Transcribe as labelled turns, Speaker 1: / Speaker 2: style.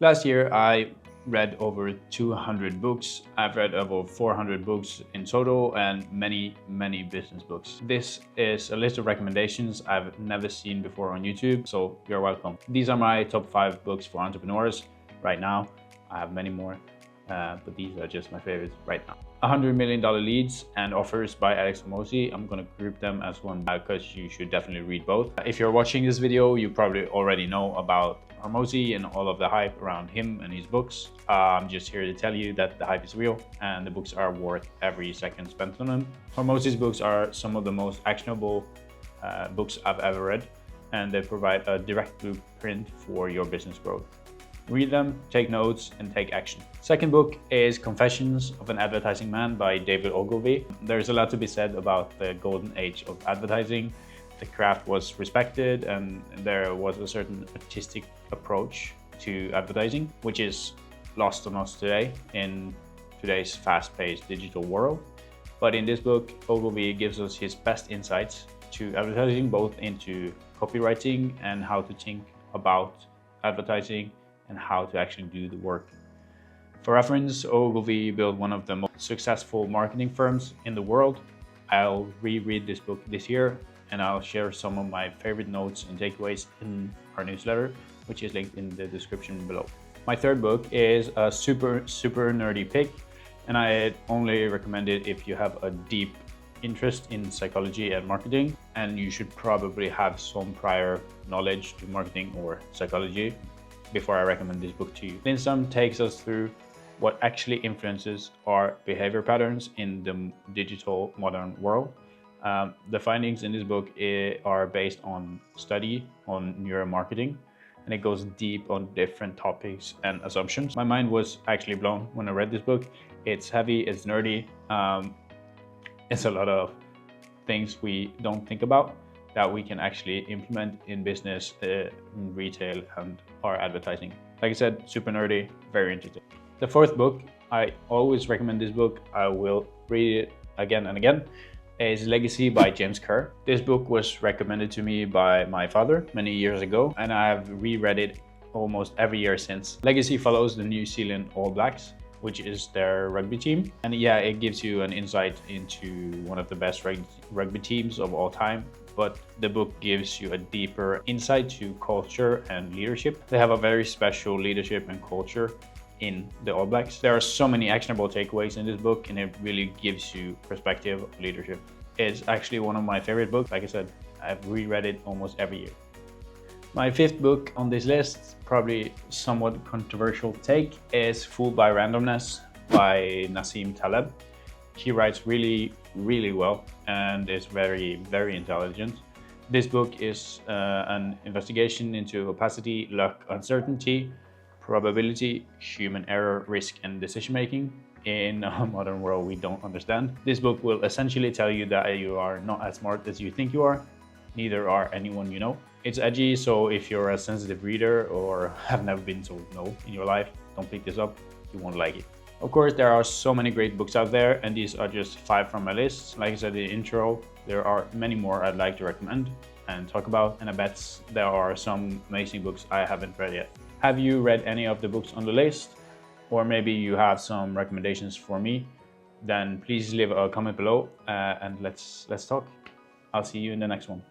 Speaker 1: Last year, I read over 200 books. I've read over 400 books in total and many business books. This is a list of recommendations I've never seen before on YouTube, so you're welcome. These are my top 5 books for entrepreneurs right now. I have many more, but these are just my favorites right now. $100 Million Leads and Offers by Hormozi. I'm gonna group them as one because you should definitely read both. If you're watching this video, you probably already know about Hormozi and all of the hype around him and his books. I'm just here to tell you that the hype is real and the books are worth every second spent on them. Hormozi's books are some of the most actionable books I've ever read, and they provide a direct blueprint for your business growth. Read them, take notes, and take action. Second book is Confessions of an Advertising Man by David Ogilvy. There's a lot to be said about the golden age of advertising. The craft was respected and there was a certain artistic approach to advertising, which is lost on us today in today's fast-paced digital world. But in this book, Ogilvy gives us his best insights to advertising, both into copywriting and how to think about advertising and how to actually do the work. For reference, Ogilvy built one of the most successful marketing firms in the world. I'll reread this book this year and I'll share some of my favorite notes and takeaways in our newsletter, which is linked in the description below. My third book is a super nerdy pick, and I only recommend it if you have a deep interest in psychology and marketing, and you should probably have some prior knowledge to marketing or psychology before I recommend this book to you. Lindstrøm takes us through what actually influences our behavior patterns in the digital modern world. The findings in this book are based on study on neuromarketing, and it goes deep on different topics and assumptions. My mind was actually blown when I read this book. It's heavy, it's nerdy, it's a lot of things we don't think about that we can actually implement in business, in retail, and our advertising. Like I said, super nerdy, very interesting. The fourth book, I always recommend this book. I will read it again and again. Is Legacy by James Kerr. This book was recommended to me by my father many years ago, and I've reread it almost every year since. Legacy follows the New Zealand All Blacks, which is their rugby team. And yeah, it gives you an insight into one of the best rugby teams of all time. But the book gives you a deeper insight to culture and leadership. They have a very special leadership and culture in the All Blacks. There are so many actionable takeaways in this book, and it really gives you perspective of leadership. It's actually one of my favorite books. Like I said, I've reread it almost every year. My fifth book on this list, probably somewhat controversial take, is Fooled by Randomness by Nassim Taleb. He writes really well and is very intelligent. This book is an investigation into opacity, luck, uncertainty, probability, human error, risk, and decision-making in a modern world we don't understand. This book will essentially tell you that you are not as smart as you think you are, neither are anyone you know. It's edgy, so if you're a sensitive reader or have never been told no in your life, don't pick this up, you won't like it. Of course, there are so many great books out there, and these are just 5 from my list. Like I said in the intro, there are many more I'd like to recommend and talk about, and I bet there are some amazing books I haven't read yet. Have you read any of the books on the list? Or maybe you have some recommendations for me? Then please leave a comment below and let's talk. I'll see you in the next one.